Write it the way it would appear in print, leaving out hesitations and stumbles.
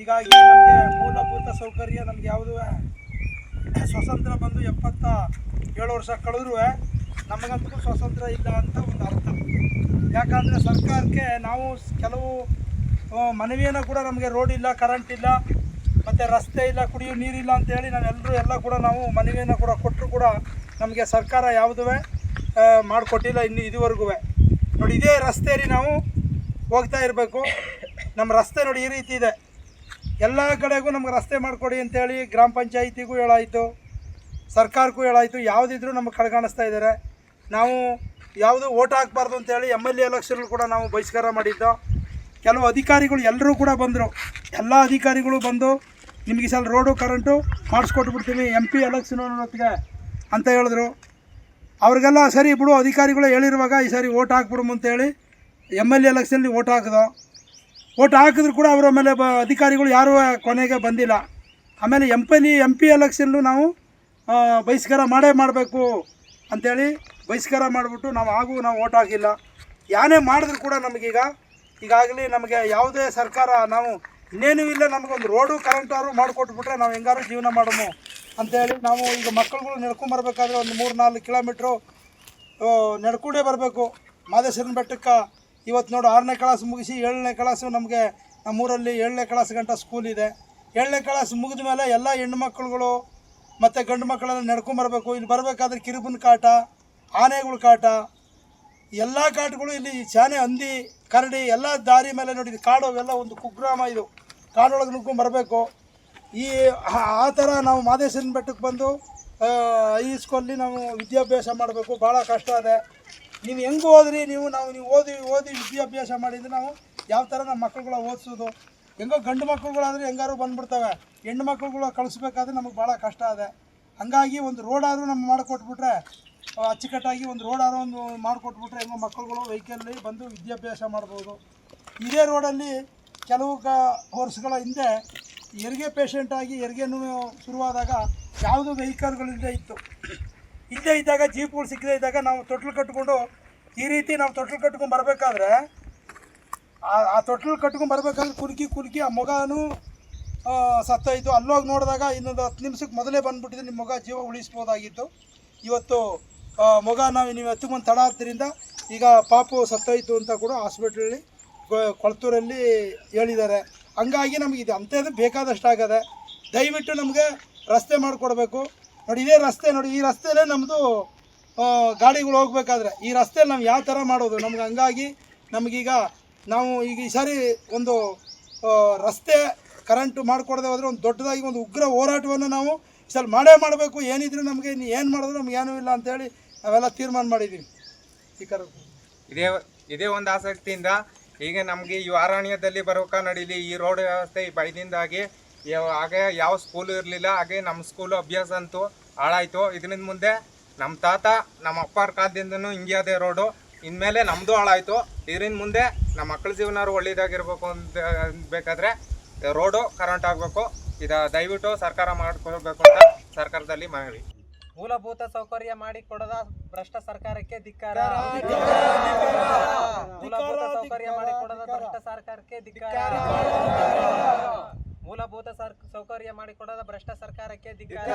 ಹೀಗಾಗಿ ನಮಗೆ ಮೂಲಭೂತ ಸೌಕರ್ಯ ನಮ್ಗೆ ಯಾವುದೂ ಸ್ವಾತಂತ್ರ್ಯ ಬಂದು 77 ವರ್ಷ ಕಳೆದ್ರೂ ನಮಗಂತೂ ಸ್ವಾತಂತ್ರ್ಯ ಇಲ್ಲ ಅಂತ ಒಂದು ಅರ್ಥ. ಯಾಕಂದರೆ ಸರ್ಕಾರಕ್ಕೆ ನಾವು ಕೆಲವು ಮನವಿಯನ್ನು ಕೂಡ ನಮಗೆ ರೋಡ್ ಇಲ್ಲ, ಕರೆಂಟ್ ಇಲ್ಲ, ಮತ್ತು ರಸ್ತೆ ಇಲ್ಲ, ಕುಡಿಯೋ ನೀರಿಲ್ಲ ಅಂತೇಳಿ ನಾವೆಲ್ಲರೂ ಎಲ್ಲ ಕೂಡ ನಾವು ಮನವಿಯನ್ನು ಕೂಡ ಕೊಟ್ಟರು ಕೂಡ ನಮಗೆ ಸರ್ಕಾರ ಯಾವುದೂ ಮಾಡಿಕೊಟ್ಟಿಲ್ಲ ಇದುವರೆಗೂ. ನೋಡಿ, ಇದೇ ರಸ್ತೆಯಲ್ಲಿ ನಾವು ಹೋಗ್ತಾ ಇರಬೇಕು. ನಮ್ಮ ರಸ್ತೆ ನೋಡಿ ಈ ರೀತಿ ಇದೆ. ಎಲ್ಲ ಕಡೆಗೂ ನಮ್ಗೆ ರಸ್ತೆ ಮಾಡಿಕೊಡಿ ಅಂತೇಳಿ ಗ್ರಾಮ ಪಂಚಾಯಿತಿಗೂ ಹೇಳಾಯಿತು, ಸರ್ಕಾರಕ್ಕೂ ಹೇಳಾಯಿತು. ಯಾವುದಿದ್ರೂ ನಮಗೆ ಕಡೆಗಾಣಿಸ್ತಾ ಇದ್ದಾರೆ. ನಾವು ಯಾವುದು ಓಟ್ ಹಾಕಬಾರ್ದು ಅಂತೇಳಿ MLA ಎಲೆಕ್ಷನ್ ಕೂಡ ನಾವು ಬಹಿಷ್ಕಾರ ಮಾಡಿದ್ದು. ಕೆಲವು ಅಧಿಕಾರಿಗಳು ಎಲ್ಲರೂ ಕೂಡ ಬಂದರು. ಎಲ್ಲ ಅಧಿಕಾರಿಗಳು ಬಂದು ನಿಮಗೆ ಈ ಸಲ ರೋಡು ಕರೆಂಟು ಮಾಡಿಸ್ಕೊಟ್ಬಿಡ್ತೀವಿ MP ಎಲೆಕ್ಷನ್ ಹೊತ್ತಿಗೆ ಅಂತ ಹೇಳಿದ್ರು. ಅವ್ರಿಗೆಲ್ಲ ಸರಿ ಬಿಡು, ಅಧಿಕಾರಿಗಳು ಹೇಳಿರುವಾಗ ಈ ಸಾರಿ ಓಟ್ ಹಾಕ್ಬಿಡಮ್ ಅಂತೇಳಿ MLA ಎಲೆಕ್ಷನ್ಲಿ ಓಟ್ ಹಾಕಿದೋ. ಓಟ್ ಹಾಕಿದ್ರು ಕೂಡ ಅವರ ಮೇಲೆ ಅಧಿಕಾರಿಗಳು ಯಾರೂ ಕೊನೆಗೆ ಬಂದಿಲ್ಲ. ಆಮೇಲೆ MP ಎಲೆಕ್ಷನ್ಲು ನಾವು ಬಹಿಷ್ಕಾರ ಮಾಡಬೇಕು ಅಂಥೇಳಿ ಬಹಿಷ್ಕಾರ ಮಾಡಿಬಿಟ್ಟು ನಾವು ಓಟ್ ಹಾಕಿಲ್ಲ. ಏನೇ ಮಾಡಿದ್ರು ಕೂಡ ಈಗಾಗಲೇ ನಮಗೆ ಯಾವುದೇ ಸರ್ಕಾರ ನಾವು ಇನ್ನೇನೂ ಇಲ್ಲ, ನಮಗೊಂದು ರೋಡು ಕರೆಂಟಾದ್ರು ಮಾಡಿಕೊಟ್ಬಿಟ್ರೆ ನಾವು ಹೆಂಗಾರು ಜೀವನ ಮಾಡೋಣ ಅಂಥೇಳಿ ನಾವು ಈಗ ಮಕ್ಕಳುಗಳು ನಡ್ಕೊಂಬರ್ಬೇಕಾದ್ರೆ ಒಂದು 3-4 ಕಿಲೋಮೀಟ್ರು ನಡ್ಕೊಂಡೇ ಬರಬೇಕು ಮಾದೇಶ್ವರನ ಬೆಟ್ಟಕ್ಕೆ. ಇವತ್ತು ನೋಡು 6ನೇ ಕ್ಲಾಸ್ ಮುಗಿಸಿ 7ನೇ ಕ್ಲಾಸು ನಮಗೆ ನಮ್ಮೂರಲ್ಲಿ 7ನೇ ಕ್ಲಾಸ್ ಗಂಟ ಸ್ಕೂಲ್ ಇದೆ. 7ನೇ ಕ್ಲಾಸ್ ಮುಗಿದ ಮೇಲೆ ಎಲ್ಲ ಹೆಣ್ಣು ಮಕ್ಕಳುಗಳು ಮತ್ತು ಗಂಡು ಮಕ್ಕಳೆಲ್ಲ ನಡ್ಕೊಂಬರ್ಬೇಕು. ಇಲ್ಲಿ ಬರಬೇಕಾದ್ರೆ ಕಿರುಬನ ಕಾಟ, ಆನೆಗಳ ಕಾಟ, ಎಲ್ಲ ಕಾಟಗಳು ಇಲ್ಲಿ ಚಾನೆ, ಹಂದಿ, ಕರಡಿ ಎಲ್ಲ ದಾರಿ ಮೇಲೆ ನೋಡಿ. ಕಾಡು ಅವೆಲ್ಲ ಒಂದು ಕುಗ್ರಾಮ, ಇದು ಕಾಡೊಳಗೆ ನುಗ್ಕೊಂಬರಬೇಕು. ಆ ಥರ ನಾವು ಮಾದೇಶ್ವರನ ಬೆಟ್ಟಕ್ಕೆ ಬಂದು ಹೈಸ್ಕೂಲಲ್ಲಿ ನಾವು ವಿದ್ಯಾಭ್ಯಾಸ ಮಾಡಬೇಕು. ಭಾಳ ಕಷ್ಟ ಇದೆ. ನೀವು ಹೆಂಗೆ ಹೋದ್ರಿ, ನೀವು ಓದಿ ವಿದ್ಯಾಭ್ಯಾಸ ಮಾಡಿದರೆ ನಾವು ಯಾವ ಥರ ನಮ್ಮ ಮಕ್ಕಳುಗಳ ಓದಿಸೋದು? ಹೆಂಗೋ ಗಂಡು ಮಕ್ಕಳುಗಳಾದರೆ ಹೆಂಗಾರು ಬಂದುಬಿಡ್ತವೆ, ಹೆಣ್ಣು ಮಕ್ಕಳುಗಳು ಕಳಿಸ್ಬೇಕಾದ್ರೆ ನಮಗೆ ಭಾಳ ಕಷ್ಟ ಇದೆ. ಹಂಗಾಗಿ ಒಂದು ರೋಡಾದರೂ ನಮ್ಗೆ ಮಾಡಿಕೊಟ್ಬಿಟ್ರೆ, ಅಚ್ಚುಕಟ್ಟಾಗಿ ಒಂದು ರೋಡಾದರೂ ಒಂದು ಮಾಡಿಕೊಟ್ಬಿಟ್ರೆ ಹೆಂಗೋ ಮಕ್ಕಳುಗಳು ವೆಹಿಕಲ್ಲಿ ಬಂದು ವಿದ್ಯಾಭ್ಯಾಸ ಮಾಡ್ಬೋದು. ಇದೇ ರೋಡಲ್ಲಿ ಕೆಲವು ವರ್ಷಗಳ ಹಿಂದೆ ಹೆರಿಗೆ ಪೇಷೆಂಟಾಗಿ ಹೆರಿಗೆ ನೋವು ಶುರುವಾದಾಗ ಯಾವುದೂ ವೆಹಿಕಲ್ಗಳಿಲ್ಲದೆ ಇತ್ತು. ಇಲ್ಲದೇ ಇದ್ದಾಗ ಜೀಪ್ಗಳು ಸಿಕ್ಕದೇ ಇದ್ದಾಗ ನಾವು ತೊಟ್ಲು ಕಟ್ಕೊಂಡು ಈ ರೀತಿ ನಾವು ತೊಟ್ಲು ಕಟ್ಕೊಂಡು ಬರಬೇಕಾದ್ರೆ ಆ ತೊಟ್ಲು ಕಟ್ಕೊಂಡು ಬರಬೇಕಾದ್ರೆ ಕುಲ್ಕಿ ಆ ಮಗನೂ ಸತ್ತೋಯ್ತು. ಅಲ್ಲೋಗಿ ನೋಡಿದಾಗ ಇನ್ನೊಂದು 10 ನಿಮಿಷಕ್ಕೆ ಮೊದಲೇ ಬಂದುಬಿಟ್ಟಿದೆ, ನಿಮ್ಮ ಮಗ ಜೀವ ಉಳಿಸ್ಬೋದಾಗಿತ್ತು. ಇವತ್ತು ಮಗ ನೀವು ಎತ್ತುಕೊಂಡು ತಡ ಆದ್ದರಿಂದ ಈಗ ಪಾಪು ಸತ್ತೋಯ್ತು ಅಂತ ಕೂಡ ಹಾಸ್ಪಿಟ್ಲಲ್ಲಿ ಕೊಳತೂರಲ್ಲಿ ಹೇಳಿದ್ದಾರೆ. ಹಂಗಾಗಿ ನಮಗೆ ಇದು ಅಂಥದ್ದು ಬೇಕಾದಷ್ಟು ಆಗದೆ. ದಯವಿಟ್ಟು ನಮಗೆ ರಸ್ತೆ ಮಾಡಿಕೊಡ್ಬೇಕು. ನೋಡಿ, ಇದೇ ರಸ್ತೆ ನೋಡಿ, ಈ ರಸ್ತೆಯಲ್ಲೇ ನಮ್ಮದು ಗಾಡಿಗಳು ಹೋಗ್ಬೇಕಾದ್ರೆ ಈ ರಸ್ತೆಯಲ್ಲಿ ನಾವು ಯಾವ ಥರ ಮಾಡೋದು ನಮ್ಗೆ? ಹಂಗಾಗಿ ನಮಗೀಗ ಈ ಸಾರಿ ಒಂದು ರಸ್ತೆ ಕರೆಂಟು ಮಾಡಿಕೊಡದೆ ಹೋದರೆ ಒಂದು ದೊಡ್ಡದಾಗಿ ಒಂದು ಉಗ್ರ ಹೋರಾಟವನ್ನು ನಾವು ಈ ಸಲ ಮಾಡಬೇಕು. ಏನಿದ್ರು ನಮಗೆ ಏನು ಮಾಡಿದ್ರು ನಮ್ಗೆ ಏನೂ ಇಲ್ಲ ಅಂತೇಳಿ ನಾವೆಲ್ಲ ತೀರ್ಮಾನ ಮಾಡಿದ್ದೀವಿ. ಇದೇ ಒಂದು ಆಸಕ್ತಿಯಿಂದ ಈಗ ನಮಗೆ ಈ ವಾರಾಣ್ಯದಲ್ಲಿ ಬರೋಕ ನಡೀಲಿ ಈ ರೋಡ್ ವ್ಯವಸ್ಥೆ ಈ ಬೈದಿಂದಾಗಿ ಹಾಗೆ ಯಾವ ಸ್ಕೂಲು ಇರಲಿಲ್ಲ. ಹಾಗೆ ನಮ್ಮ ಸ್ಕೂಲು ಅಭ್ಯಾಸ ಅಂತೂ ಹಾಳಾಯಿತು. ಇದರಿಂದ ಮುಂದೆ ನಮ್ಮ ತಾತ ನಮ್ಮ ಅಪ್ಪರ ಕಾಲದಿಂದನೂ ಹಿಂಗೆ ಅದೇ ರೋಡು, ಇನ್ಮೇಲೆ ನಮ್ಮದು ಹಾಳಾಯಿತು. ಇದರಿಂದ ಮುಂದೆ ನಮ್ಮ ಮಕ್ಕಳ ಜೀವನ ಒಳ್ಳೆಯದಾಗಿರ್ಬೇಕು ಅಂತ ಬೇಕಾದರೆ ರೋಡು ಕರೆಂಟ್ ಆಗಬೇಕು. ದಯವಿಟ್ಟು ಸರ್ಕಾರ ಮಾಡಿಕೊಡ್ಬೇಕು ಅಂತ ಸರ್ಕಾರದಲ್ಲಿ ಮನವಿ. ಮೂಲಭೂತ ಸೌಕರ್ಯ ಮಾಡಿಕೊಡದ ಭ್ರಷ್ಟ ಸರ್ಕಾರಕ್ಕೆ ಧಿಕ್ಕಾರ. ಮೂಲಭೂತ ಸೌಕರ್ಯ ಮಾಡಿಕೊಡದ ಭ್ರಷ್ಟ ಸರ್ಕಾರಕ್ಕೆ ಧಿಕ್ಕಾರ. ಮೂಲಭೂತ ಸೌಕರ್ಯ ಮಾಡಿಕೊಡದ ಭ್ರಷ್ಟ ಸರ್ಕಾರಕ್ಕೆ ಧಿಕ್ಕಾರ.